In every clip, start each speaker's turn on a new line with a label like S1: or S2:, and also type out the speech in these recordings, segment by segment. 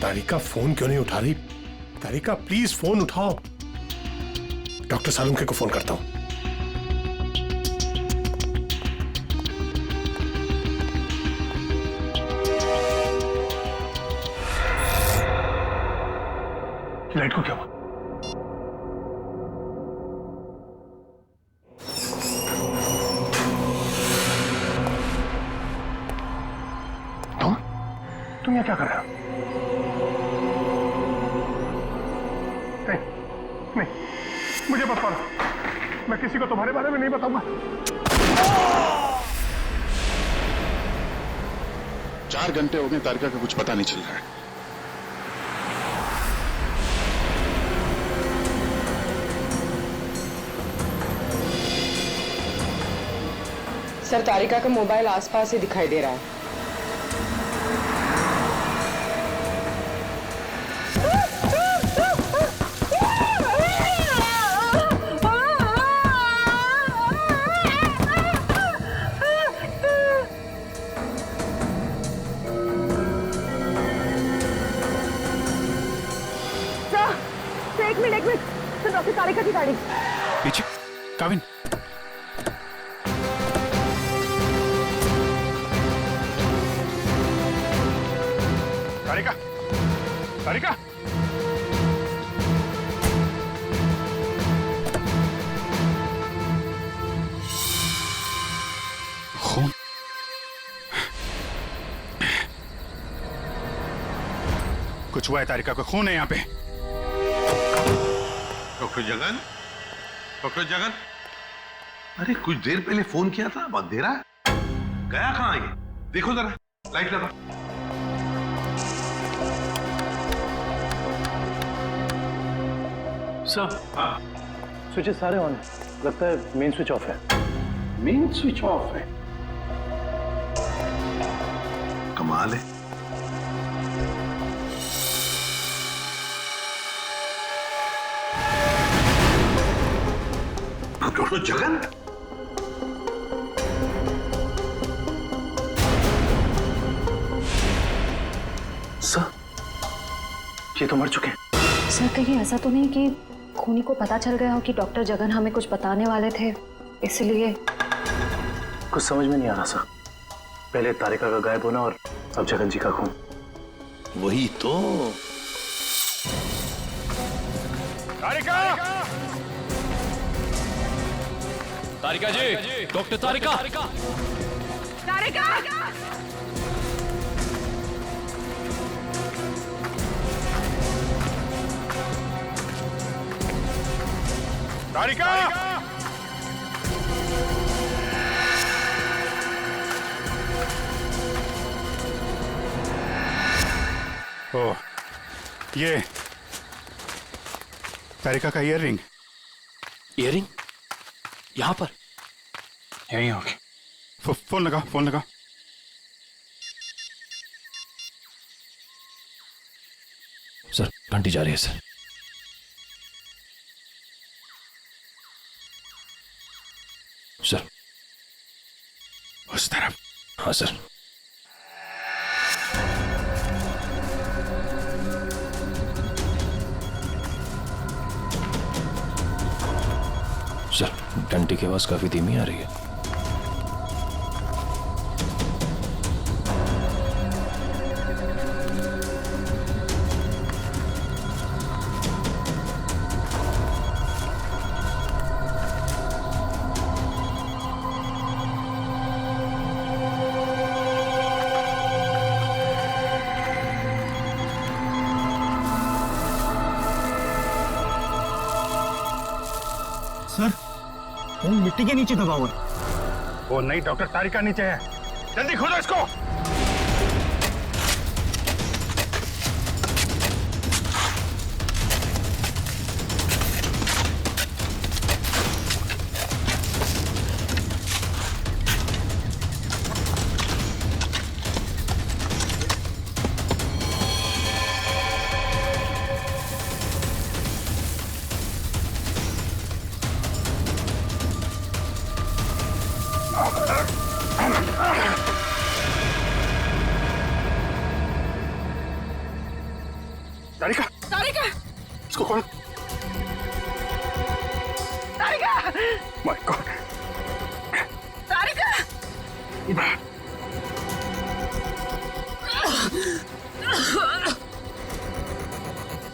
S1: तारिका phone क्यों नहीं उठा रही? तारिका प्लीज फोन उठाओ। डॉक्टर सालुंखे को फोन करता हूं। लाइट को क्या हुआ? तुम यहाँ क्या कर रहे हो? नहीं, मुझे मत मारो। मैं किसी को तुम्हारे बारे में नहीं बताऊंगा।
S2: 4 घंटे हो गए, तारिका का कुछ पता नहीं चल रहा है।
S3: सर, तारिका का मोबाइल आसपास ही दिखाई दे रहा है।
S4: एक मिनट तो डॉक्टर तारिका की गाड़ी
S5: पीछे। काविन,
S1: तारिका, तारिका,
S5: खून। कुछ हुआ है? तारिका को खून है यहाँ पे।
S6: डॉक्टर जगन, डॉक्टर जगन, अरे कुछ देर पहले फोन किया था, अब अंधेरा गया कहाँ ये? देखो जरा, लाइट लगा।
S1: सर, स्विचेस सारे ऑन है। लगता है मेन स्विच ऑफ है।
S6: मेन स्विच ऑफ है? कमाल है। डॉक्टर जगन,
S1: सर, ये तो मर चुके हैं।
S4: सर, कहीं ऐसा तो नहीं कि खूनी को पता चल गया हो कि डॉक्टर जगन हमें कुछ बताने वाले थे, इसलिए?
S1: कुछ समझ में नहीं आ रहा सर। पहले तारिका का गायब होना और अब जगन जी का खून।
S6: वही तो।
S5: तारिका! तारिका जी, डॉक्टर तारिका!
S4: तारिका!
S5: तारिका! ओह, ये तारिका का ईयररिंग।
S7: ईयररिंग यहाँ पर?
S5: यहीं होगी। फोन लगा, फोन लगा।
S7: सर, घंटी जा रही है सर। सर,
S5: उस तरफ।
S7: हाँ सर। सर, घंटी की आवाज काफी धीमी आ रही है।
S5: सर वो मिट्टी के नीचे दबा हुआ है। वो नहीं डॉक्टर, तारिका नीचे है, जल्दी खोदो इसको। तारिका,
S8: तारिका,
S5: इसको खोल।
S8: तारिका,
S5: माय गॉड।
S8: तारिका,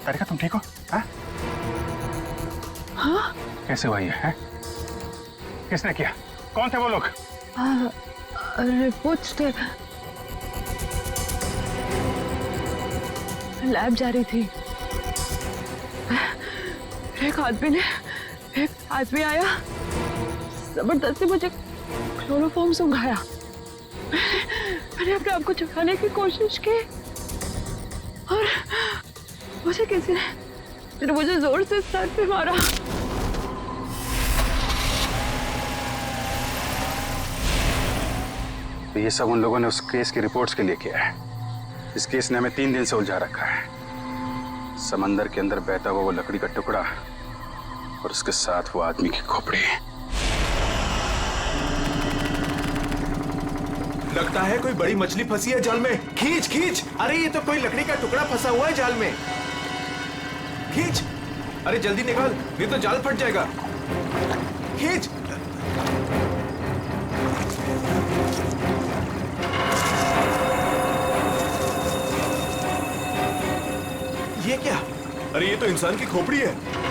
S5: तारिका तुम ठीक हो? हाँ?
S8: हाँ?
S5: कैसे हुआ ये है? किसने किया? कौन थे वो लोग?
S8: रिपोर्ट्स थे, लैब जा रही थी। एक आदमी आया, जबरदस्ती मुझे क्लोरोफॉर्म सुंघाया। मैंने अपने आप को छुपाने की कोशिश की और मुझे किसी ने मुझे जोर से सर पे मारा।
S5: ये सब उन लोगों ने उस केस की रिपोर्ट्स के लिए किया है। इस केस ने हमें 3 दिन से उलझा रखा है। समंदर के अंदर बहता हुआ वो लकड़ी का टुकड़ा और उसके साथ वो आदमी की खोपड़ी।
S9: लगता है कोई बड़ी मछली फंसी है जाल में। खींच खींच, अरे ये तो कोई लकड़ी का टुकड़ा फंसा हुआ है जाल में। खींच, अरे जल्दी निकाल, नहीं तो जाल फट जाएगा। खींच। ये क्या? अरे ये तो इंसान की खोपड़ी है।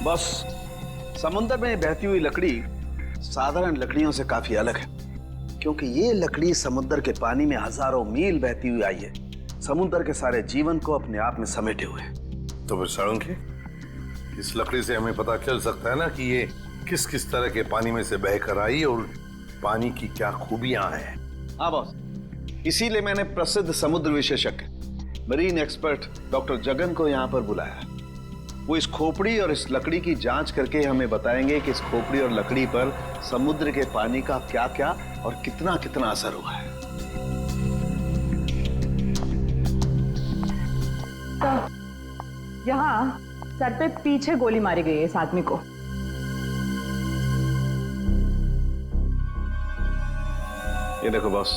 S10: बस समुद्र में बहती हुई लकड़ी साधारण लकड़ियों से काफी अलग है, क्योंकि ये लकड़ी समुद्र के पानी में हजारों मील बहती हुई आई है, समुद्र के सारे जीवन को अपने आप में समेटे हुए।
S6: तो फिर साळुंखे, इस लकड़ी से हमें पता चल सकता है ना कि ये किस किस तरह के पानी में से बहकर आई और पानी की क्या खूबियां हैं।
S10: हाँ बॉस, इसीलिए मैंने प्रसिद्ध समुद्र विशेषज्ञ मरीन एक्सपर्ट डॉक्टर जगन को यहाँ पर बुलाया। वो इस खोपड़ी और इस लकड़ी की जांच करके हमें बताएंगे कि इस खोपड़ी और लकड़ी पर समुद्र के पानी का क्या क्या और कितना कितना असर हुआ है।
S3: तो यहाँ सर पे पीछे गोली मारी गई है इस आदमी को।
S10: ये देखो बॉस,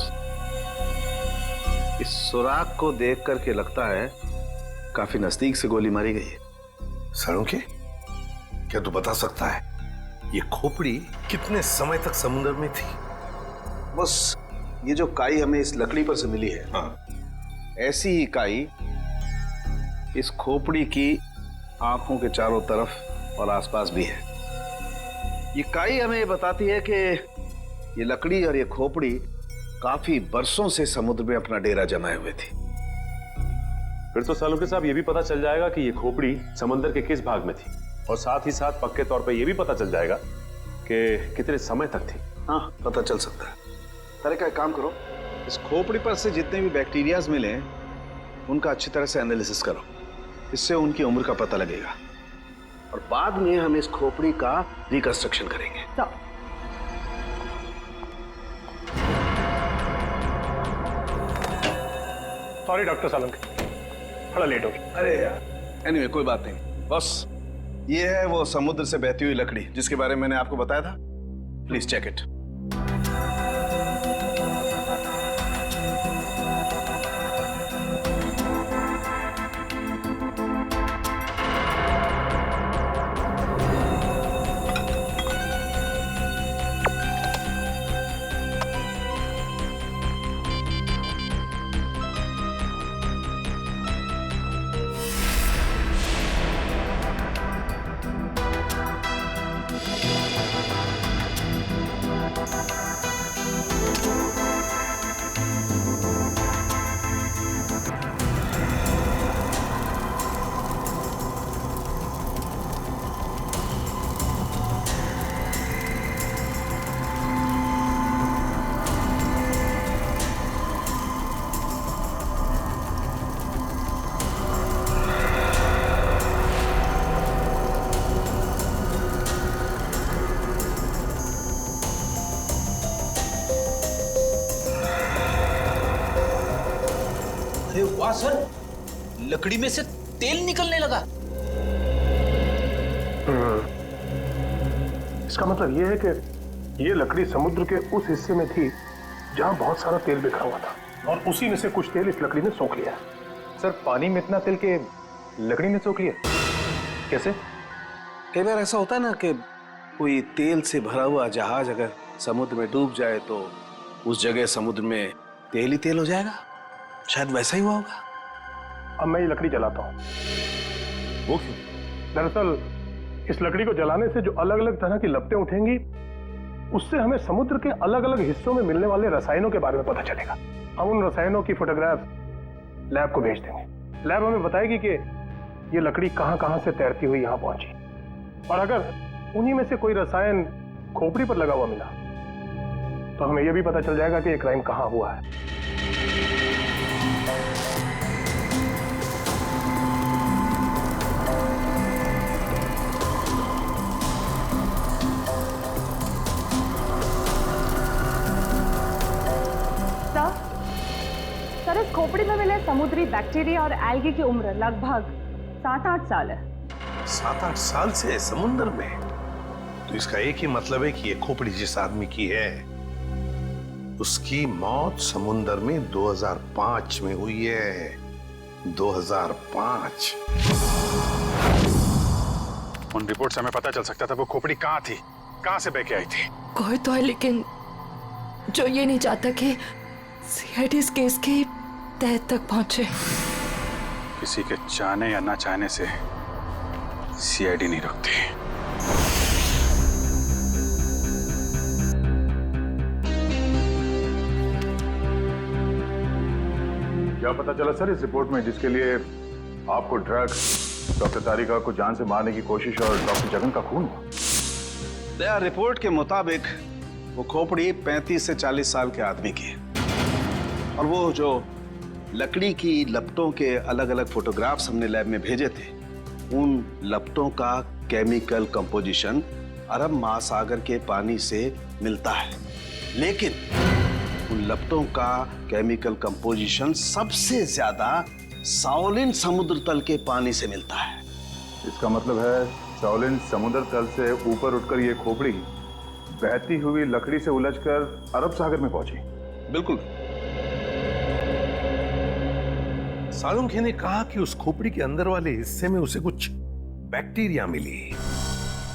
S10: इस सुराग को देख करके लगता है काफी नजदीक से गोली मारी गई है।
S6: साळुंखे, क्या तू बता सकता है ये खोपड़ी कितने समय तक समुद्र में थी?
S10: बस ये जो काई हमें इस लकड़ी पर से मिली है,
S6: हाँ,
S10: ऐसी ही काई इस खोपड़ी की आंखों के चारों तरफ और आसपास भी है। ये काई हमें ये बताती है कि ये लकड़ी और ये खोपड़ी काफी बरसों से समुद्र में अपना डेरा जमाए हुए थी।
S11: फिर तो साळुंखे साहब ये भी पता चल जाएगा कि ये खोपड़ी समंदर के किस भाग में थी, और साथ ही साथ पक्के तौर पे ये भी पता चल जाएगा कि कितने समय तक थी।
S10: हाँ, पता चल सकता है। तारिका, एक काम करो, इस खोपड़ी पर से जितने भी बैक्टीरियाज मिले उनका अच्छी तरह से एनालिसिस करो, इससे उनकी उम्र का पता लगेगा और बाद में हम इस खोपड़ी का रिकंस्ट्रक्शन करेंगे।
S3: तो
S5: सॉरी डॉक्टर साळुंखे, थोड़ा लेट हो गया।
S10: अरे यार, एनीवे कोई बात नहीं। बस ये है वो समुद्र से बहती हुई लकड़ी जिसके बारे में मैंने आपको बताया था। Please check it.
S12: वाह सर, लकड़ी में से तेल निकलने लगा।
S1: इसका मतलब ये है कि ये लकड़ी समुद्र के उस हिस्से में थी जहां बहुत सारा तेल बिखरा हुआ था, और उसी में से कुछ तेल इस लकड़ी ने सोख लिया।
S9: सर पानी में इतना तेल के लकड़ी ने सोख लिया, कैसे?
S10: कई बार ऐसा होता है ना कि कोई तेल से भरा हुआ जहाज अगर समुद्र में डूब जाए तो उस जगह समुद्र में तेल ही तेल हो जाएगा। शायद वैसा ही हुआ होगा।
S1: अब मैं ये लकड़ी जलाता हूँ।
S6: वो क्यों?
S1: दरअसल इस लकड़ी को जलाने से जो अलग अलग तरह की लपटें उठेंगी, उससे हमें समुद्र के अलग अलग हिस्सों में मिलने वाले रसायनों के बारे में पता चलेगा। हम उन रसायनों की फोटोग्राफ लैब को भेज देंगे। लैब हमें बताएगी कि ये लकड़ी कहां कहां से तैरती हुई यहां पहुंची, और अगर उन्हीं में से कोई रसायन खोपड़ी पर लगा हुआ मिला तो हमें यह भी पता चल जाएगा कि ये क्राइम कहां हुआ है।
S8: सर, इस खोपड़ी में मिले समुद्री बैक्टीरिया और एल्गी की उम्र लगभग 7-8 साल है।
S6: 7-8 साल से समुद्र में? तो इसका एक ही मतलब है कि ये खोपड़ी जिस आदमी की है उसकी मौत समुद्र में 2005 में हुई है। 2005।
S5: उन रिपोर्ट से हमें पता चल सकता था वो खोपड़ी कहाँ थी, कहाँ से बह के आई थी।
S8: कोई तो है लेकिन जो ये नहीं चाहता कि सीआईडी इस केस की तह तक पहुंचे।
S5: किसी के चाहने या ना चाहने से सीआईडी नहीं रुकती।
S11: क्या पता चला सर इस रिपोर्ट में, जिसके लिए आपको ड्रग्स, डॉक्टर तारिका को जान से मारने की कोशिश और डॉक्टर जगन का खून हुआ?
S10: दया रिपोर्ट के मुताबिक वो खोपड़ी 35 से 40 साल के आदमी की है, और वो जो लकड़ी की लपटों के अलग अलग फोटोग्राफ्स हमने लैब में भेजे थे, उन लपटों का केमिकल कंपोजिशन अरब महासागर के पानी से मिलता है, लेकिन उन लपटों का केमिकल कंपोजिशन सबसे ज्यादा शाओलिन समुद्र तल के पानी से मिलता है।
S11: इसका मतलब है शाओलिन समुद्र तल से ऊपर उठकर ये खोपड़ी बहती हुई लकड़ी से उलझकर अरब सागर में पहुंची।
S10: बिल्कुल।
S6: सालुंखे ने कहा कि उस खोपड़ी के अंदर वाले हिस्से में उसे कुछ बैक्टीरिया मिली,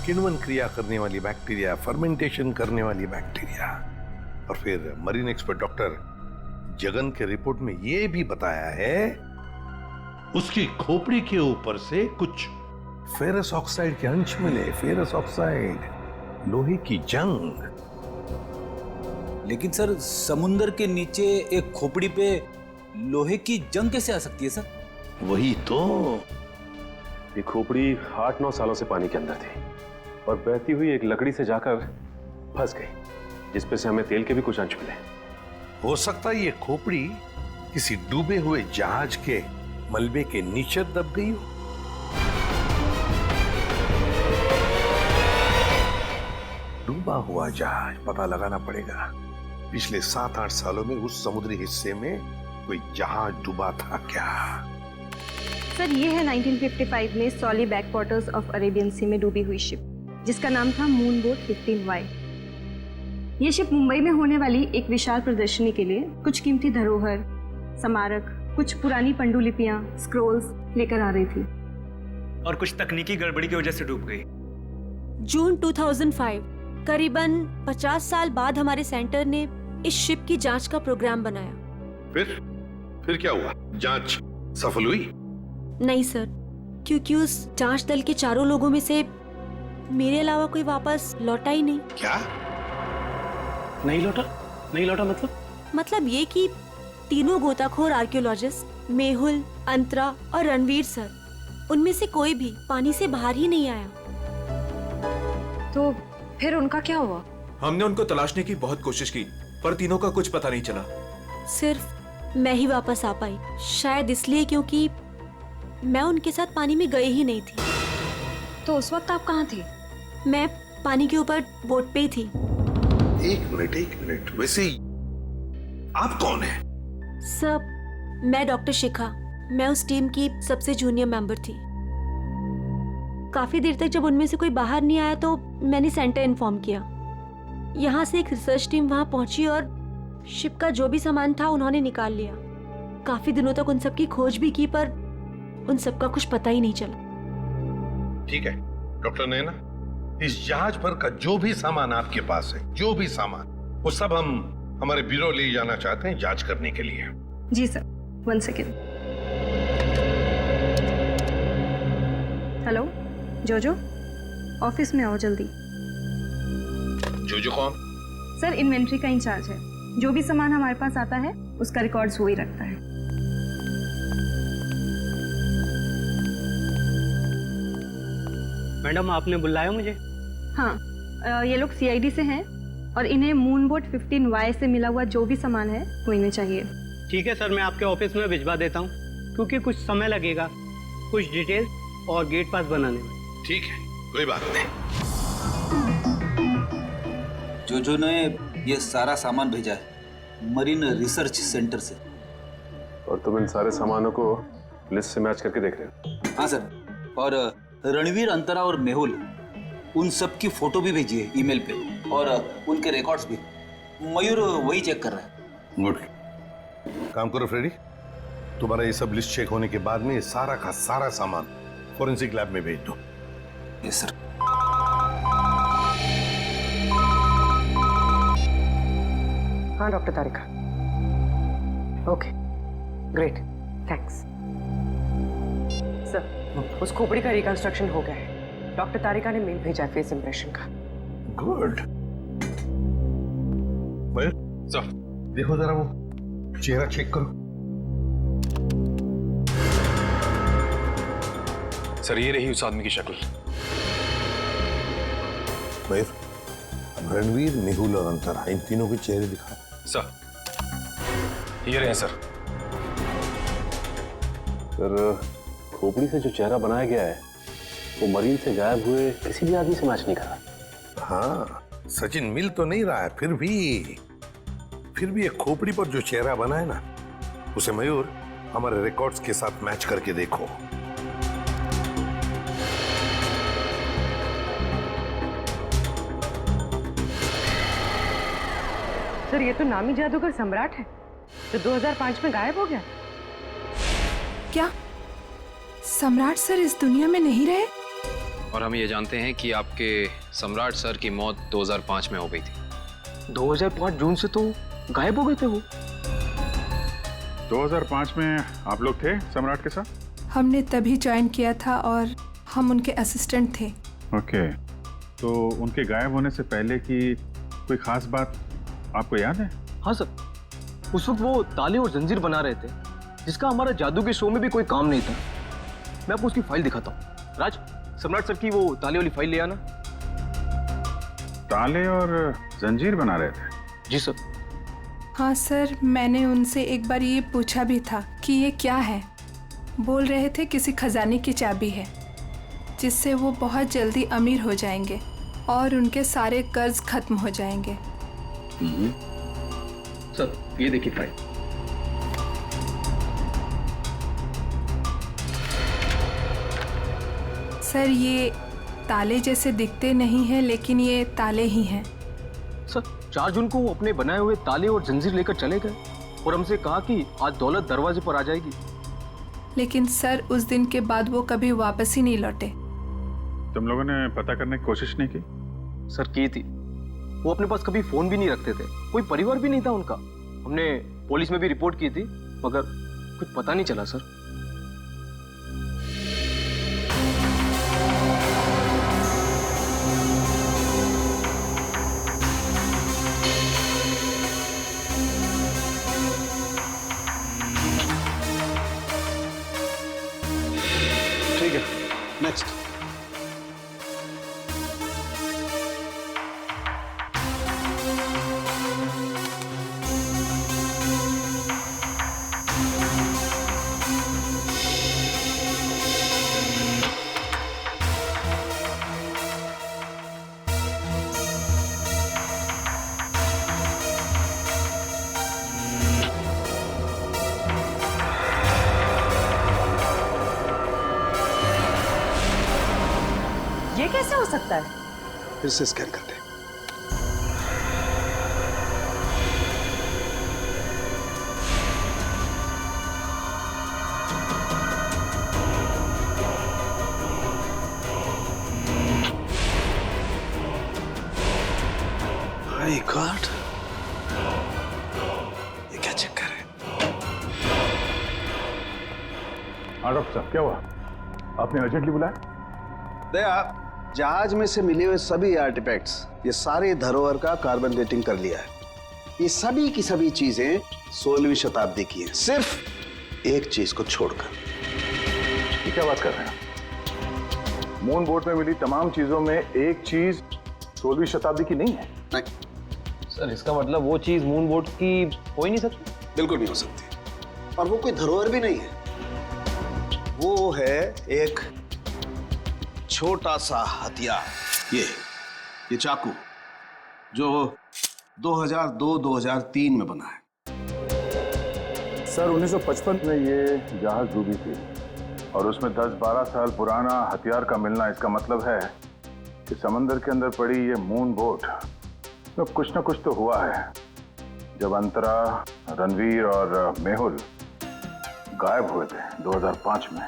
S6: किण्वन क्रिया करने वाली बैक्टीरिया, फर्मेंटेशन करने वाली बैक्टीरिया। और फिर मरीन एक्सपर्ट डॉक्टर जगन के रिपोर्ट में यह भी बताया है उसकी खोपड़ी के ऊपर से कुछ फेरस ऑक्साइड के अंश मिले। फेरस ऑक्साइड, लोहे की जंग।
S12: लेकिन सर, समुद्र के नीचे एक खोपड़ी पे लोहे की जंग कैसे आ सकती है सर?
S6: वही तो।
S11: ये खोपड़ी 8-9 सालों से पानी के अंदर थी और बहती हुई एक लकड़ी से जाकर फंस गई, जिसपे से हमें तेल के भी कुछ अंश मिले।
S6: हो सकता है ये खोपड़ी किसी डूबे हुए जहाज के मलबे के नीचे दब गई हो। डूबा हुआ जहाज, पता लगाना पड़ेगा पिछले 7-8 सालों में उस समुद्री हिस्से में कोई जहाज डूबा था क्या।
S4: सर, ये है 1955 में सॉली बैकवाटर्स ऑफ अरेबियन सी में डूबी हुई शिप, जिसका नाम था मून बोट 15Y। ये शिप मुंबई में होने वाली एक विशाल प्रदर्शनी के लिए कुछ कीमती धरोहर, स्मारक, कुछ पुरानी पंडुलिपियां, स्क्रोल्स लेकर आ रही थी,
S13: और कुछ तकनीकी गड़बड़ी की वजह से डूब गई।
S14: जून 2005, करीबन 50 साल बाद हमारे सेंटर ने इस शिप की जांच का प्रोग्राम बनाया।
S6: फिर क्या हुआ? जांच सफल हुई?
S14: नहीं सर, क्योंकि उस जांच दल के चारों लोगों में से मेरे अलावा कोई वापस लौटा ही नहीं।
S6: क्या?
S7: नहीं लौटा
S14: मतलब ये कि तीनों गोताखोर आर्कियोलॉजिस्ट, मेहुल, अंतरा और रणवीर सर, उनमें से कोई भी पानी से बाहर ही नहीं आया।
S4: तो फिर उनका क्या हुआ?
S9: हमने उनको तलाशने की बहुत कोशिश की, पर तीनों का कुछ पता नहीं चला।
S14: सिर्फ मैं ही वापस आ पाई, शायद इसलिए क्योंकि मैं उनके साथ पानी में गई ही नहीं थी।
S4: तो उस वक्त आप कहाँ थी?
S14: मैं पानी के ऊपर बोट पे ही थी।
S6: एक मिनट, वैसे आप कौन है?
S14: सब, मैं डॉक्टर शिखा, मैं उस टीम की सबसे जूनियर मेंबर थी। काफी देर तक जब उनमें से कोई बाहर नहीं आया तो मैंने सेंटर इन्फॉर्म किया। यहाँ से एक रिसर्च टीम वहां पहुंची और शिप का जो भी सामान था उन्होंने निकाल लिया। काफी दिनों तक उन सबकी खोज भी की पर उन सबका कुछ पता ही नहीं चला।
S6: ठीक है डॉक्टर नैना, इस जहाज पर का जो भी सामान आपके पास है, जो भी सामान, वो सब हम हमारे ब्यूरो ले जाना चाहते हैं जांच करने के लिए।
S4: जी सर, 1 सेकेंड। हेलो जोजो, ऑफिस में आओ जल्दी।
S6: जोजो कौन?
S4: सर इन्वेंट्री का इंचार्ज है। जो भी सामान हमारे पास आता है उसका रिकॉर्ड्स वो ही रखता है।
S7: मैडम आपने बुलाया मुझे?
S4: हाँ, ये लोग सीआईडी से हैं और इन्हें मून बोट 15Y से मिला हुआ जो भी सामान है वो इन्हें चाहिए।
S7: ठीक है सर, मैं आपके ऑफिस में भिजवा देता हूँ, क्योंकि कुछ समय लगेगा कुछ डिटेल और गेट पास बनाने में।
S6: ठीक है, कोई बात नहीं।
S12: जो ने ये सारा सामान भेजा है मरीन रिसर्च सेंटर से।
S11: और तुम इन सारे सामानों को लिस्ट से मैच करके देख रहे हो?
S12: हाँ सर, और रणवीर, अंतरा और मेहुल, उन सब की फोटो भी भेजी है ईमेल पे, और उनके रिकॉर्ड्स भी। मयूर वही चेक कर रहा है।
S6: गुड, काम करो फ्रेडी, तुम्हारा ये सब लिस्ट चेक होने के बाद में ये सारा का सारा सामान फोरेंसिक लैब में भेज दो।
S12: Yes sir.
S3: हाँ डॉक्टर तारिका, ओके ग्रेट, थैंक्स सर। उस खोपड़ी का रिकंस्ट्रक्शन हो गया है। डॉक्टर तारिका ने मेल भेजा फेस इंप्रेशन का।
S6: गुड। मयूर सर, देखो जरा वो चेहरा चेक करो।
S9: सर ये रही उस आदमी की शक्ल।
S6: मयूर, रणवीर, मेहुल और अंतरा, इन तीनों के चेहरे दिखाओ।
S9: सर ये रहे सर।
S11: सर खोपड़ी से जो चेहरा बनाया गया है वो मरीन से गायब हुए किसी भी आदमी से मैच नहीं करा।
S6: हाँ, सचिन मिल तो नहीं रहा है, फिर भी एक खोपड़ी पर जो चेहरा बना है ना, उसे मयूर हमारे रिकॉर्ड्स के साथ मैच करके देखो।
S3: सर ये तो नामी जादूगर सम्राट है जो 2005 में गायब हो गया।
S8: क्या सम्राट सर इस दुनिया में नहीं रहे?
S15: और हम ये जानते हैं कि आपके सम्राट सर की मौत 2005 में हो गई थी।
S13: 2005 जून से तो गायब हो गए थे वो।
S5: 2005 में आप लोग थे सम्राट के साथ?
S8: हमने तभी ज्वाइन किया था और हम उनके असिस्टेंट थे।
S5: ओके, तो उनके गायब होने से पहले की कोई खास बात आपको याद है?
S13: हाँ सर, उस वक्त वो ताले और जंजीर बना रहे थे, जिसका हमारा जादू के शो में भी कोई काम नहीं था। मैं आपको उसकी फाइल दिखाता हूँ। राज, सम्राट सर की वो ताले वाली फाइल ले आना।
S5: ताले और जंजीर बना रहे थे?
S13: जी सर।
S8: हाँ सर, मैंने उनसे एक बार ये पूछा भी था कि ये क्या है। बोल रहे थे किसी खजाने की चाबी है जिससे वो बहुत जल्दी अमीर हो जाएंगे और उनके सारे कर्ज खत्म हो जाएंगे।
S13: सर ये देखिए फाइल।
S8: सर ये ताले जैसे दिखते नहीं हैं, लेकिन ये ताले ही हैं।
S13: सर 4 जून को वो अपने बनाए हुए ताले और जंजीर लेकर चले गए और हमसे कहा कि आज दौलत दरवाजे पर आ जाएगी।
S8: लेकिन सर उस दिन के बाद वो कभी वापस ही नहीं लौटे।
S5: तुम लोगों ने पता करने की कोशिश नहीं की?
S13: सर की थी, वो अपने पास कभी फोन भी नहीं रखते थे, कोई परिवार भी नहीं था उनका। हमने पुलिस में भी रिपोर्ट की थी मगर कुछ पता नहीं चला सर।
S2: ठीक है, नेक्स्ट।
S3: ये कैसे हो सकता है?
S10: फिर से स्कैन करते हैं। माय गॉड, ये क्या चक्कर है?
S5: हाँ डॉक्टर साहब, क्या हुआ? आपने अर्जेंटली बुलाया?
S10: दया, जहाज में से मिले हुए सभी आर्टिफैक्ट्स, ये सारे धरोहर का कार्बन डेटिंग कर लिया है। ये सभी की सभी चीजें 16वीं शताब्दी की हैं, सिर्फ एक चीज को छोड़कर।
S5: ये क्या बात कर रहे हैं? मून बोट में मिली तमाम चीजों में एक चीज 16वीं शताब्दी की नहीं है?
S10: नहीं
S13: सर, इसका मतलब वो चीज मून बोट की हो ही नहीं सकती?
S10: बिल्कुल नहीं हो सकती, और वो कोई धरोहर भी नहीं है। वो है एक छोटा सा हथियार, ये चाकू, जो 2002-2003 में बना है।
S5: सर 1955 में ये जहाज डूबी थी और उसमें 10-12 साल पुराना हथियार का मिलना, इसका मतलब है कि समंदर के अंदर पड़ी ये मून बोट में कुछ ना कुछ तो हुआ है। जब अंतरा, रणवीर और मेहुल गायब हुए थे 2005 में।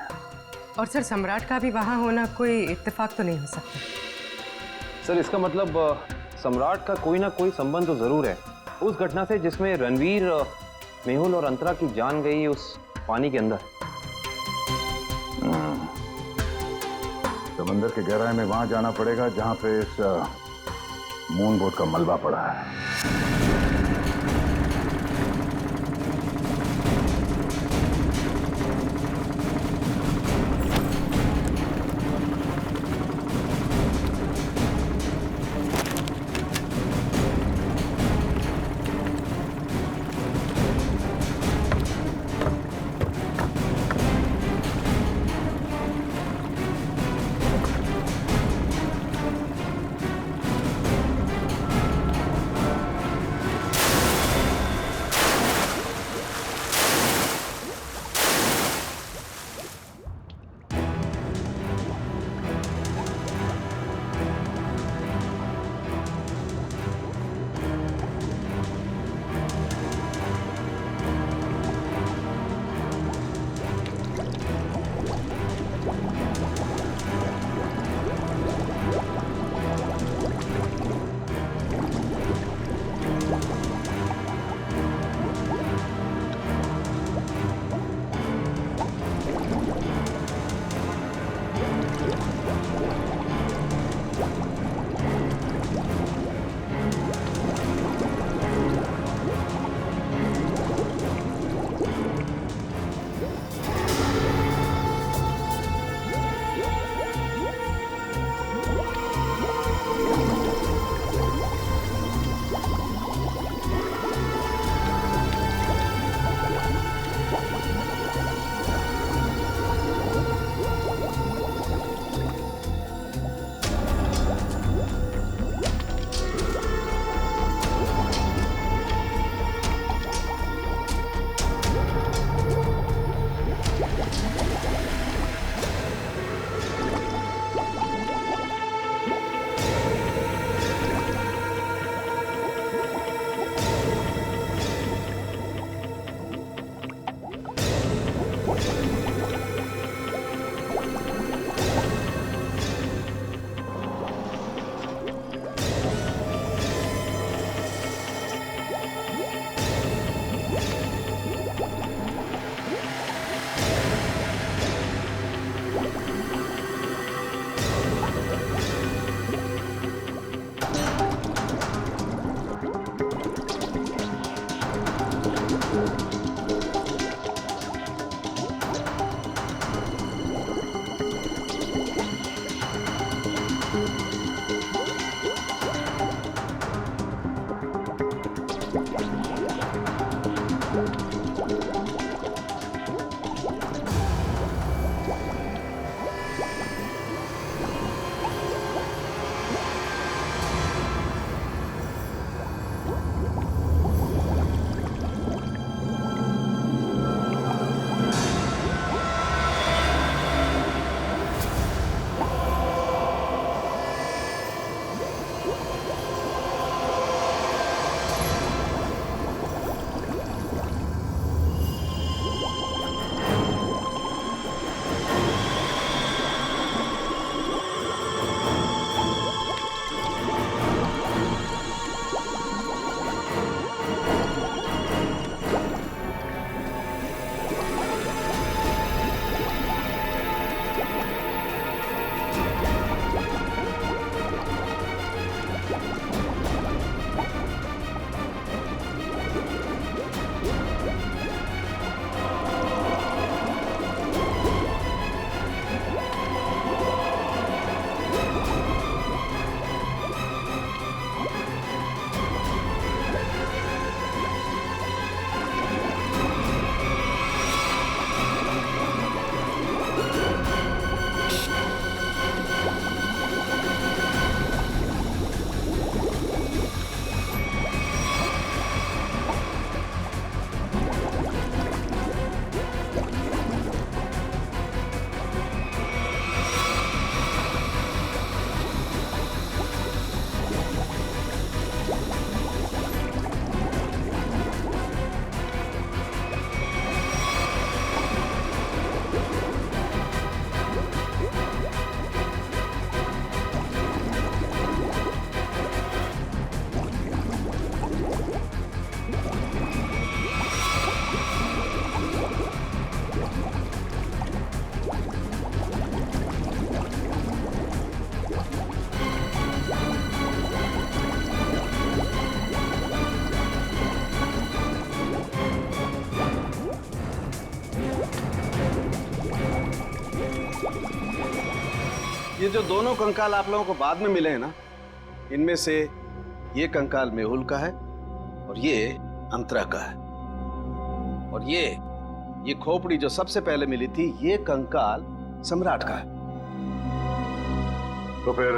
S3: और सर सम्राट का भी वहां होना कोई इत्तेफाक तो नहीं हो सकता।
S13: सर इसका मतलब सम्राट का कोई ना कोई संबंध तो जरूर है उस घटना से जिसमें रणवीर, मेहुल और अंतरा की जान गई उस पानी के अंदर।
S5: समंदर के गहराई में वहां जाना पड़ेगा जहां पे इस मून बोट का मलबा पड़ा है।
S10: ये जो दोनों कंकाल आप लोगों को बाद में मिले हैं ना, इनमें से ये कंकाल मेहुल का है और ये अंतरा का है। और ये खोपड़ी जो सबसे पहले मिली थी, ये कंकाल सम्राट का है।
S5: तो फिर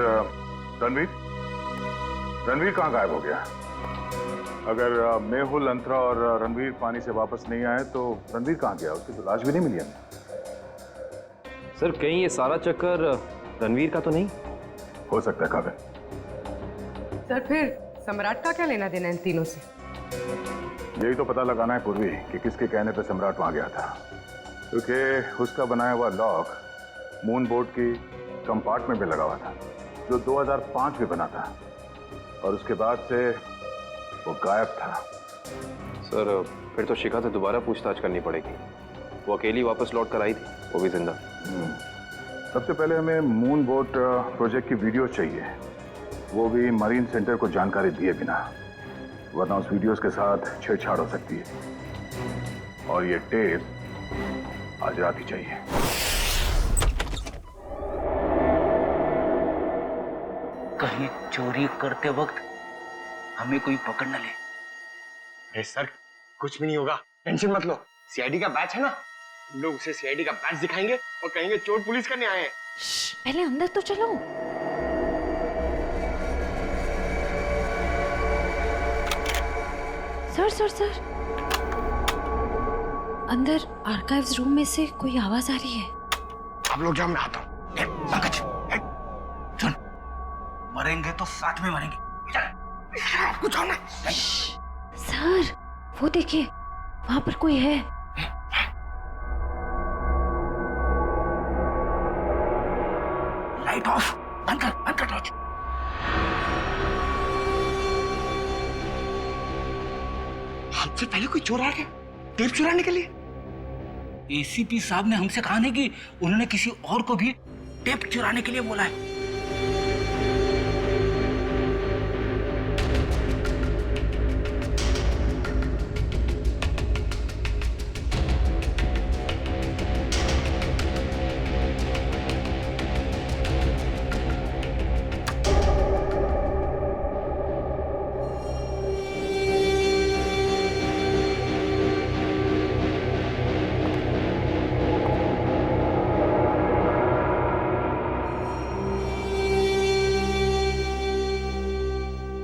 S5: रणवीर कहाँ गायब हो गया? अगर मेहुल, अंतरा और रणवीर पानी से वापस नहीं आए तो रणवीर कहाँ गया? उसकी तो लाश भी नहीं मिली हमें।
S13: सर कहीं ये सारा चक्कर रणवीर का तो नहीं
S5: हो सकता है काबिल।
S3: सर फिर सम्राट का क्या लेना देना इन तीनों से?
S5: यही तो पता लगाना है पूर्वी कि किसके कहने पे सम्राट वहां गया था, क्योंकि उसका बनाया हुआ लॉक मून बोर्ड की कंपार्टमेंट में लगा हुआ था, जो 2005 में बना था, और उसके बाद से वो गायब था।
S13: सर फिर तो शिखा से दोबारा पूछताछ करनी पड़ेगी। वो अकेली वापस लौट कर आई थी, वो भी जिंदा।
S5: सबसे पहले हमें मून बोट प्रोजेक्ट की वीडियो चाहिए, वो भी मरीन सेंटर को जानकारी दिए बिना, वरना उस वीडियोस के साथ छेड़छाड़ हो सकती है। और ये टेप आज रात ही चाहिए।
S12: कहीं चोरी करते वक्त हमें कोई पकड़ न ले।
S16: अरे सर कुछ भी नहीं होगा, टेंशन मत लो। सीआईडी का बैच है ना, लोग उसे सीआईडी का बैच दिखाएंगे और कहेंगे चोर पुलिस करने आए हैं।
S8: पहले अंदर तो चलो। सर अंदर आर्काइव्स रूम में से कोई आवाज आ रही है।
S16: आप लोग जाओ, मैं आता हूँ।
S12: सुन, मरेंगे तो साथ में मरेंगे।
S16: आपको जाओ ना।
S8: सर वो देखिए, वहां पर कोई है।
S12: लाइट ऑफ, बंद कर टॉर्च।
S16: हमसे पहले कोई चोर आ गया टेप चुराने के लिए।
S12: एसीपी साहब ने हमसे कहा नहीं कि उन्होंने किसी और को भी टेप चुराने के लिए बोला है।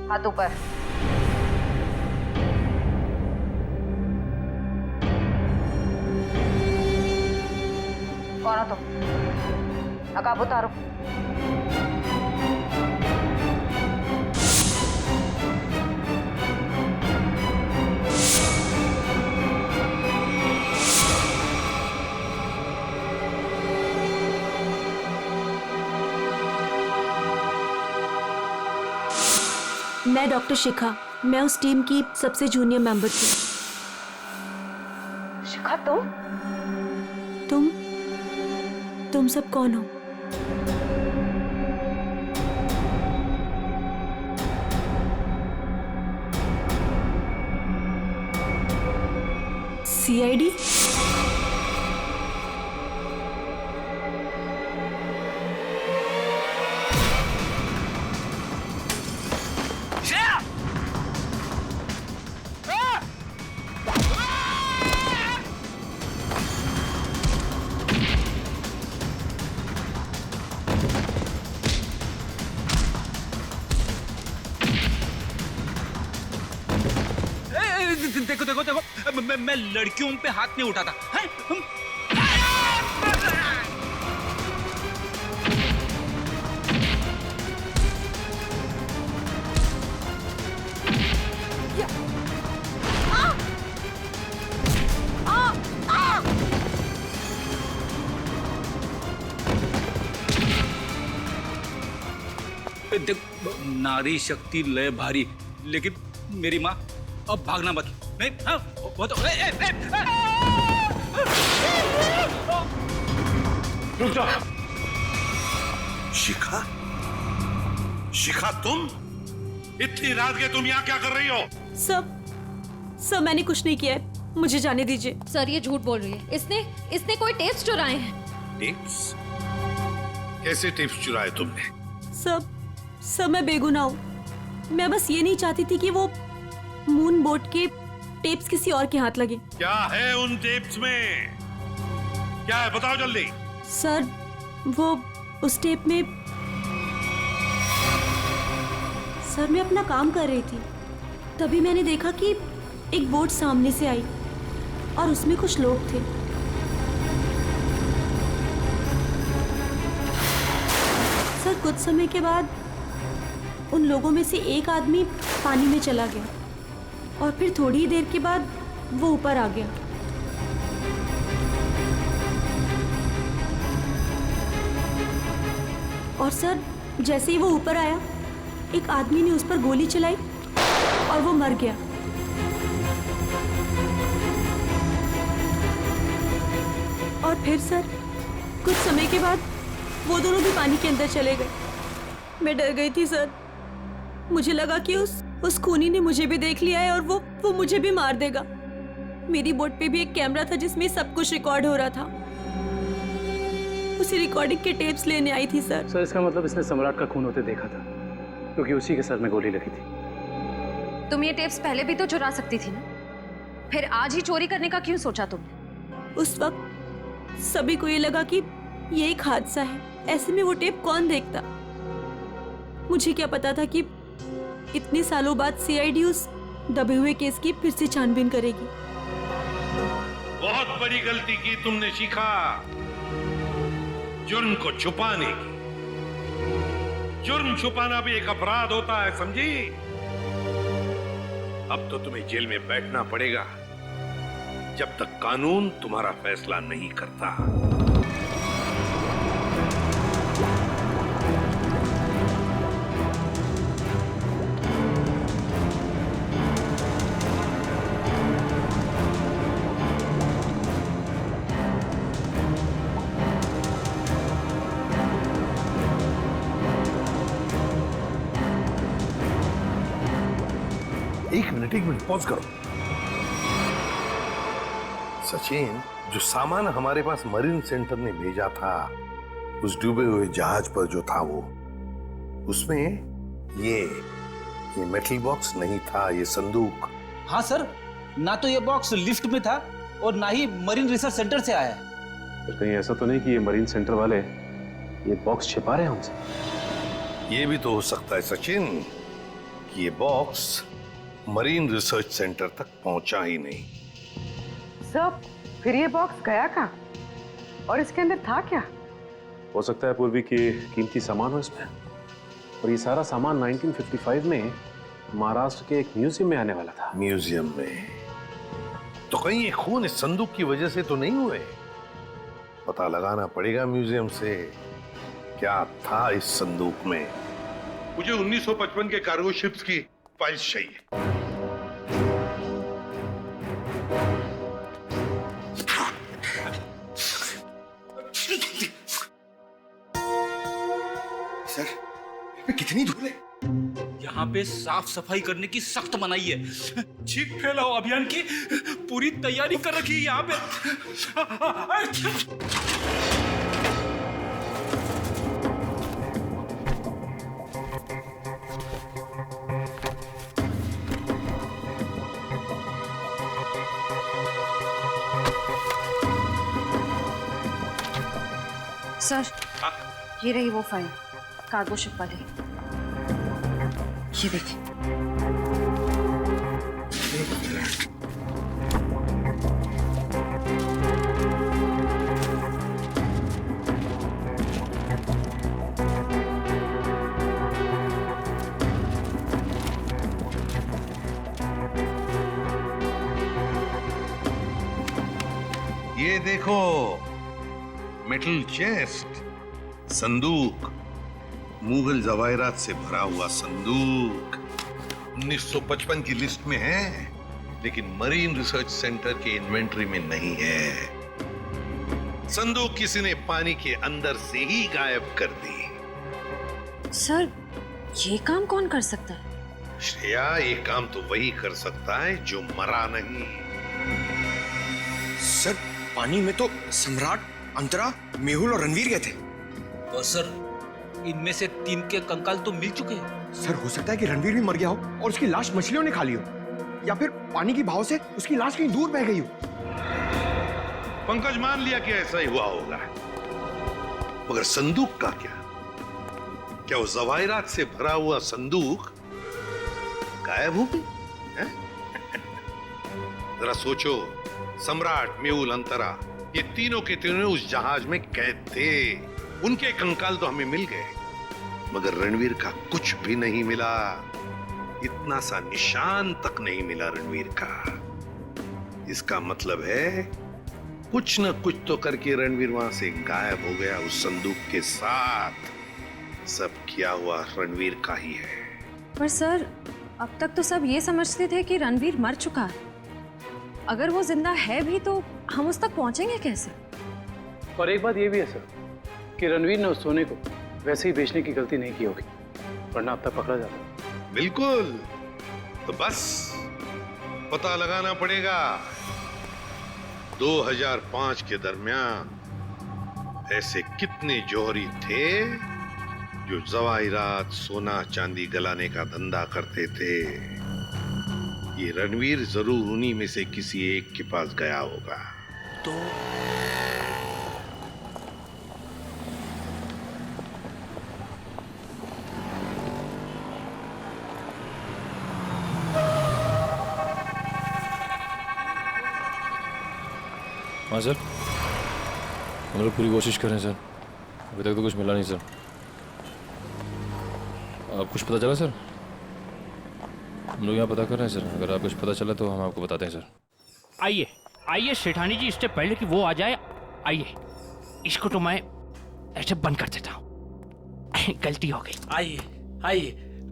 S3: हाथ ऊपर। कौन हो तुम? नकाब उतारो।
S14: मैं डॉक्टर शिखा, मैं उस टीम की सबसे जूनियर मेंबर थी।
S3: शिखा
S14: तुम सब कौन हो? सीआईडी?
S12: देखो मैं लड़कियों पे हाथ नहीं उठाता है? देख, नारी शक्ति लय भारी, लेकिन मेरी माँ अब भागना मत। नहीं, हाँ, वो तो
S6: रुक जाओ। शिखा, शिखा तुम इतनी रात के तुम यहाँ क्या कर रही हो?
S14: सब मैंने कुछ नहीं किया है, मुझे जाने दीजिए।
S8: सर ये झूठ बोल रही है, इसने कोई टेप्स चुराए हैं।
S6: टेप्स? कैसे टिप्स चुराए तुमने?
S14: सब मैं बेगुनाह हूँ। मैं बस ये नहीं चाहती थी कि वो मून बोट के टेप्स किसी और के हाथ लगे।
S6: क्या है उन टेप्स में? क्या है बताओ जल्दी।
S14: सर वो उस टेप में, सर मैं अपना काम कर रही थी, तभी मैंने देखा कि एक बोट सामने से आई और उसमें कुछ लोग थे। सर कुछ समय के बाद उन लोगों में से एक आदमी पानी में चला गया और फिर थोड़ी ही देर के बाद वो ऊपर आ गया। और सर जैसे ही वो ऊपर आया, एक आदमी ने उस पर गोली चलाई और वो मर गया। और फिर सर कुछ समय के बाद वो दोनों भी पानी के अंदर चले गए। मैं डर गई थी सर, मुझे लगा कि उस खूनी ने मुझे भी देख लिया है और वो मुझे भी मार देगा। मेरी बोट पे भी एक कैमरा था जिसमें सब कुछ रिकॉर्ड हो रहा था। उसी रिकॉर्डिंग के टेप्स लेने आई थी सर।
S15: सर इसका मतलब इसने सम्राट का खून होते देखा था, क्योंकि उसी के सर में गोली लगी थी।
S17: तुम ये टेप्स पहले भी तो चुरा सकती थी ना, फिर आज ही चोरी करने का क्यों सोचा तुमने?
S14: उस वक्त सभी को ये लगा कि ये एक हादसा है, ऐसे में वो टेप कौन देखता। मुझे क्या पता था कि इतने सालों बाद सीआईडी उस दबे हुए केस की फिर से छानबीन करेगी।
S6: बहुत बड़ी गलती की तुमने शिखा, जुर्म को छुपाने की। जुर्म छुपाना भी एक अपराध होता है, समझी? अब तो तुम्हें जेल में बैठना पड़ेगा जब तक कानून तुम्हारा फैसला नहीं करता। एक मिनट पॉज करो। सचिन, जो सामान हमारे पास मरीन सेंटर ने भेजा था उस डूबे हुए जहाज पर जो था वो, उसमें ये मेटल बॉक्स नहीं था, ये संदूक।
S12: हाँ सर, ना तो ये बॉक्स लिफ्ट में था और ना ही मरीन रिसर्च सेंटर से आया है।
S11: फिर कहीं ऐसा तो नहीं कि ये मरीन सेंटर वाले ये बॉक्स छिपा रहे हैं हमसे?
S6: ये भी तो हो सकता है सचिन कि ये बॉक्स मरीन रिसर्च सेंटर तक पहुंचा ही नहीं।
S3: सब फिर ये बॉक्स गया कहाँ और इसके अंदर था क्या?
S11: हो सकता है पूर्वी कि कीमती सामान हो इसमें, और ये सारा सामान 1955 में महाराष्ट्र के एक म्यूजियम में आने वाला था।
S6: म्यूजियम में? तो कहीं ये खून इस संदूक की वजह से तो नहीं हुए? पता लगाना पड़ेगा म्यूजियम से क्या था इस संदूक में। मुझे 1955 के कार्गो शिप्स की फाइल्स चाहिए।
S16: सर, कितनी धूल है।
S12: यहाँ पे साफ सफाई करने की सख्त मनाही है। चीख फैलाओ अभियान की पूरी तैयारी कर रखी है यहाँ पे।
S17: सर, ये रही वो फाइल, कार्गो शिप वाली। ये देखिए।
S6: ये देखो, मेटल चेस्ट, संदूक, मुगल जवाहरात से भरा हुआ संदूक 1955 की लिस्ट में है, लेकिन मरीन रिसर्च सेंटर के इन्वेंटरी में नहीं है। संदूक किसी ने पानी के अंदर से ही गायब कर दी।
S17: सर, ये काम कौन कर सकता है?
S6: श्रेया, ये काम तो वही कर सकता है जो मरा नहीं।
S16: सर, पानी में तो सम्राट, अंतरा, मेहुल और रणवीर गए थे।
S12: और सर इनमें से 3 के कंकाल तो मिल चुके हैं।
S16: सर हो सकता है कि रणवीर भी मर गया हो और उसकी लाश मछलियों ने खा ली हो, या फिर पानी की बहाव से उसकी लाश कहीं दूर बह गई हो।
S6: पंकज मान लिया कि ऐसा ही हुआ होगा, मगर संदूक का क्या? क्या वो जवाहिरात से भरा हुआ संदूक गायब हो गई? जरा सोचो, सम्राट, मेहुल, अंतरा, ये तीनों के तीनों उस जहाज में कैद थे। उनके कंकाल तो हमें मिल गए, मगर रणवीर का कुछ भी नहीं मिला। इतना सा निशान तक नहीं मिला रणवीर का। इसका मतलब है कुछ न कुछ तो करके रणवीर वहां से गायब हो गया उस संदूक के साथ। सब किया हुआ रणवीर का ही है।
S17: पर सर, अब तक तो सब ये समझते थे कि रणवीर मर चुका है। अगर वो जिंदा है भी तो हम उस तक पहुंचेंगे कैसे?
S13: और एक बात ये भी है सर कि रणवीर ने उस सोने को वैसे ही बेचने की गलती नहीं की होगी, वरना अब तक पकड़ा जाता।
S6: बिल्कुल, तो बस पता लगाना पड़ेगा 2005 के दरमियान ऐसे कितने जौहरी थे जो जवाहिरात, सोना चांदी गलाने का धंधा करते थे। ये रणवीर जरूर उन्हीं में से किसी एक के पास गया होगा।
S12: तो
S18: हाँ सर, हम लोग पूरी कोशिश कर रहे हैं सर, अभी तक तो कुछ मिला नहीं सर। आप कुछ पता चला सर? हम लोग यहाँ पता कर रहे हैं सर, अगर आप कुछ पता चला तो हम आपको बताते हैं सर।
S19: आइए आइए सेठानी जी, इससे पहले कि वो आ जाए, आइए इसको तो मैं ऐसे बंद कर देता हूँ। गलती हो गई।
S20: आइए आइए,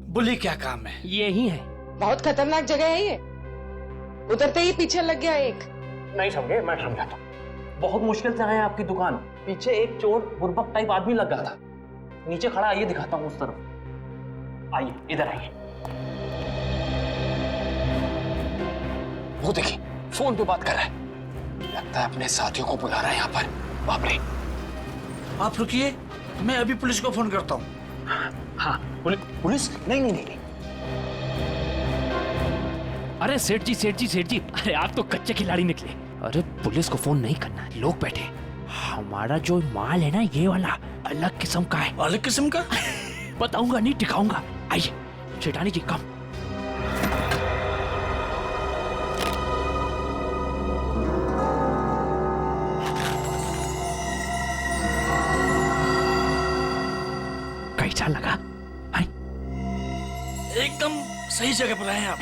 S20: बोलिए क्या काम है?
S19: यही है।
S8: बहुत खतरनाक जगह है ये, उतरते ही पीछे लग गया एक।
S19: नहीं समझे, मैं समझाता हूँ। बहुत मुश्किल से आए आपकी दुकान, पीछे एक चोर बुर्बक टाइप आदमी लग गया था, नीचे खड़ा। आइए दिखाता हूँ उस तरफ, आइए इधर आइए।
S20: वो देखिए फोन पे बात कर रहा है, लगता है अपने साथियों को बुला रहा है यहाँ पर। बाप रे! आप रुकिए, मैं अभी पुलिस को फोन करता हूँ।
S19: हाँ, पुलिस? नहीं नहीं नहीं। अरे सेठ जी सेठ जी सेठ जी, अरे आप तो कच्चे खिलाड़ी निकले। अरे पुलिस को फोन नहीं करना, लोग बैठे। हमारा जो माल है ना, ये वाला अलग किस्म का है।
S20: अलग किस्म का?
S19: बताऊंगा नहीं, दिखाऊंगा। आइए सेठानी जी, कम। कैसा लगा?
S20: एकदम सही जगह पर आए आप।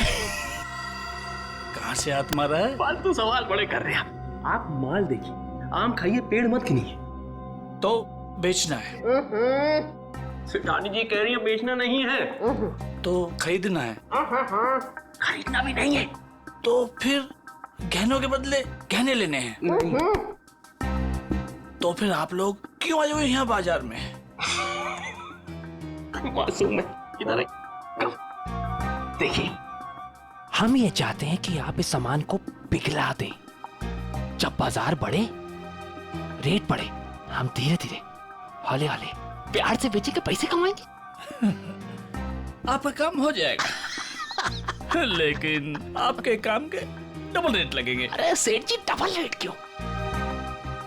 S20: कहाँ से हाथ मारा है?
S19: फालतू सवाल बड़े कर रहे हैं आप। माल देखिए, आम खाइए, पेड़ मत गिनिए।
S20: तो बेचना है?
S19: सेठानी जी कह रही है बेचना नहीं है,
S20: तो खरीदना है।
S19: खरीदना भी नहीं है।
S20: तो फिर गहनों के बदले गहने लेने हैं। तो फिर आप लोग क्यों आए हुए यहाँ बाजार में?
S19: मासूम है, इधर देखिए, हम ये चाहते हैं कि आप इस सामान को पिघला दें। जब बाजार बढ़े, रेट बढ़े, हम धीरे धीरे हौले हौले प्यार से बेचेंगे, पैसे कमाएंगे।
S20: आपका काम हो जाएगा। लेकिन आपके काम के डबल रेट लगेंगे।
S19: अरे सेठ जी, डबल रेट क्यों?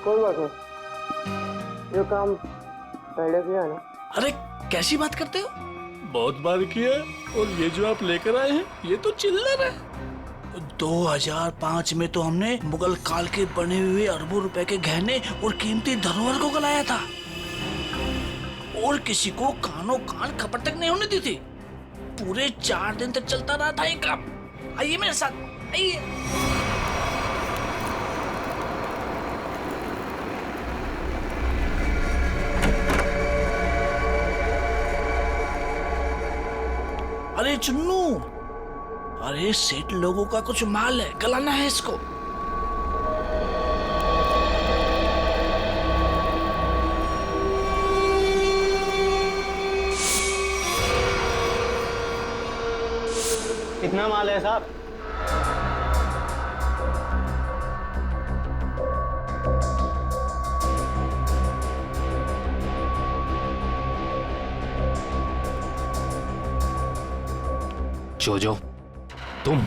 S8: कोई बात नहीं, ये काम पहले किया ना।
S20: अरे कैसी बात करते हो? बहुत बार किया, और ये जो आप लेकर आए हैं, ये तो चिल्लर है। 2005 में तो हमने मुगल काल के बने हुए अरबों रुपए के गहने और कीमती धरोहर को गलाया था, और किसी को कानों कान खबर तक नहीं होने दी थी। पूरे 4 दिन तक चलता रहा था ये काम। आइए मेरे साथ, आइए। अरे चुन्नू, अरे सेठ लोगों का कुछ माल है, गलाना है इसको।
S7: कितना माल है साहब?
S19: जोजो, तुम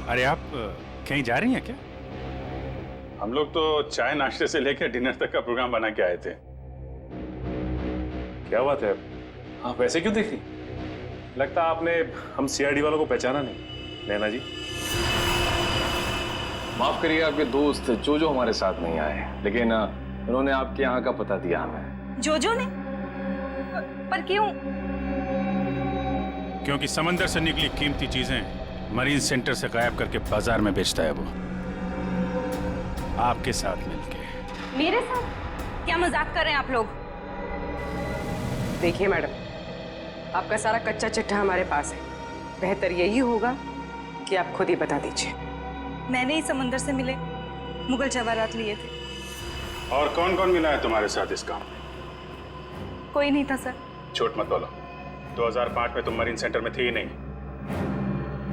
S5: अरे आप कहीं जा रही हैं क्या? हम लोग तो चाय नाश्ते से लेकर डिनर तक का प्रोग्राम बना के आए थे।
S11: क्या बात है, आप वैसे क्यों देख रही? लगता आपने हम सीआईडी वालों को पहचाना नहीं, नैना जी।
S13: माफ करिए, आपके दोस्त जोजो हमारे साथ नहीं आए, लेकिन उन्होंने आपके यहाँ का पता दिया हमें।
S4: जोजो ने? पर क्यों?
S5: क्योंकि समंदर से निकली कीमती चीजें मरीन सेंटर से गायब करके बाजार में बेचता है वो, आपके साथ मिलके।
S4: मेरे साथ? क्या मजाक कर रहे हैं आप लोग?
S3: देखिए मैडम, आपका सारा कच्चा चिट्ठा हमारे पास है। बेहतर यही होगा कि आप खुद ही बता दीजिए।
S4: मैंने ही समंदर से मिले मुगल जवाहरात लिए थे।
S5: और कौन कौन मिला है तुम्हारे साथ इस काम में?
S4: कोई नहीं था सर।
S5: झूठ मत बोलो, 2005 में तुम मरीन सेंटर में थी ही नहीं,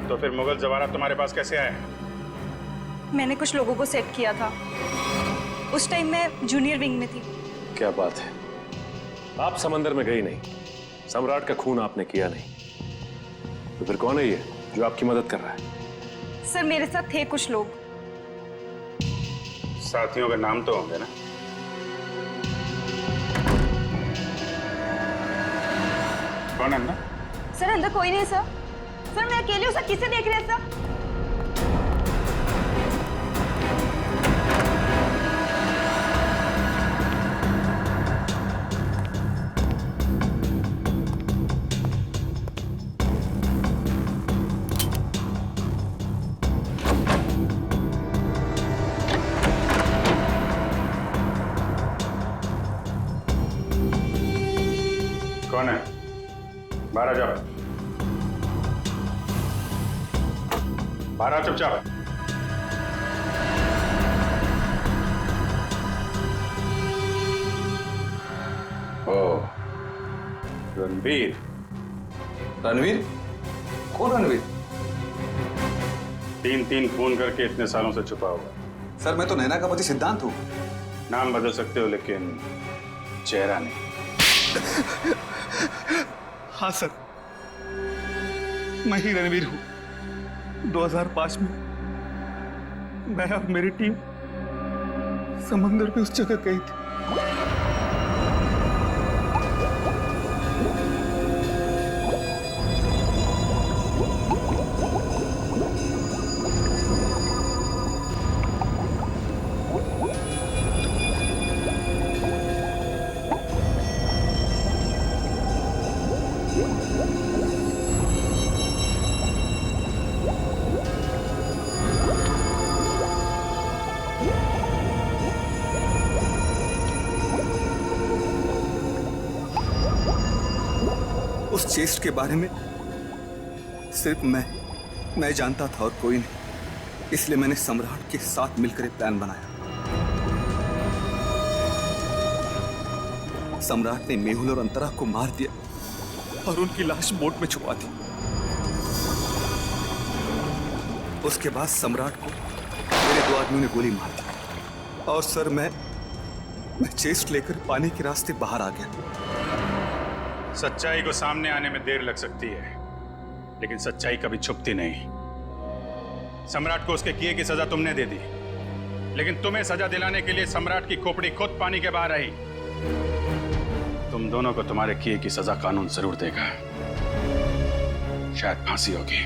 S5: तो फिर मुगल जवाहरात तुम्हारे पास कैसे आए?
S4: मैंने कुछ लोगों को सेट किया था। उस टाइम मैं जूनियर विंग में थी।
S11: क्या बात है, आप समंदर में गई नहीं, सम्राट का खून आपने किया नहीं, तो फिर कौन है ये जो आपकी मदद कर रहा है?
S4: सर मेरे साथ थे कुछ लोग।
S5: साथियों के नाम तो होंगे ना? कौन अंदर?
S4: सर अंदर कोई नहीं सर। सर मैं अकेली हूँ सर, किसे देख रहे हैं सर?
S5: कौन है? बाहर आ जाओ, बाहर आओ चुपचाप। ओ, रणवीर।
S13: रणवीर? कौन रणवीर?
S5: 3-3 फोन करके इतने सालों से छुपा हुआ।
S9: सर मैं तो नैना का पति सिद्धांत हूँ।
S5: नाम बदल सकते हो लेकिन चेहरा नहीं।
S9: हाँ सर, मैं ही रणवीर हूँ। 2005 में मैं और मेरी टीम समंदर पे उस जगह गई थी।
S21: उस चेस्ट के बारे में सिर्फ मैं जानता था और कोई नहीं, इसलिए मैंने सम्राट के साथ मिलकर एक प्लान बनाया। सम्राट ने मेहुल और अंतरा को मार दिया और उनकी लाश बोट में छुपा दी। उसके बाद सम्राट को मेरे 2 आदमियों ने गोली मार दी और सर मैं चेस्ट लेकर पानी के रास्ते बाहर आ गया।
S5: सच्चाई को सामने आने में देर लग सकती है, लेकिन सच्चाई कभी छुपती नहीं। सम्राट को उसके किए की सजा तुमने दे दी, लेकिन तुम्हें सजा दिलाने के लिए सम्राट की खोपड़ी खुद पानी के बाहर आई। तुम दोनों को तुम्हारे किए की सजा कानून जरूर देगा, शायद फांसी होगी।